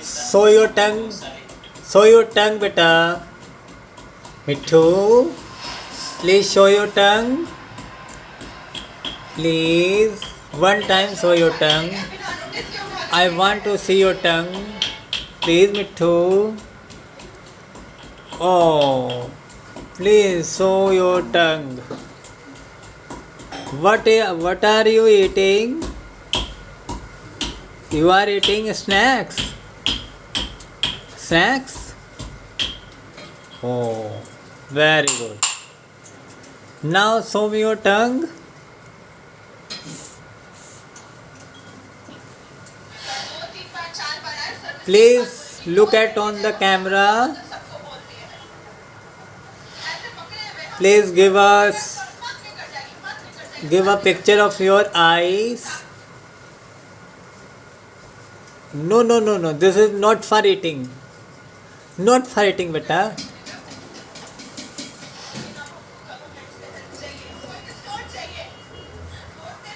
Show your tongue. Show your tongue, beta. Mithu, please show your tongue. Please, one time show your tongue. I want to see your tongue. Please, Mithu. Oh, please show your tongue. What are you eating? You are eating snacks. Snacks? Oh, very good. Now show me your tongue. Please look at on the camera. Please give a picture of your eyes. No. This is not for eating. Not for eating, beta.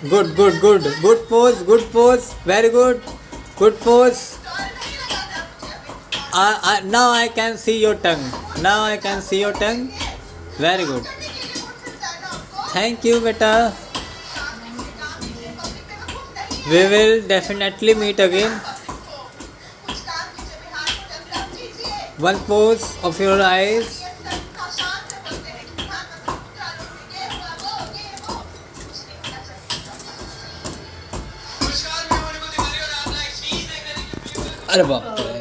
Good. Good pose. Very good. Good pose. Now I can see your tongue. Very good. Thank you, beta. We will definitely meet again. One pose of your eyes. अरे बाप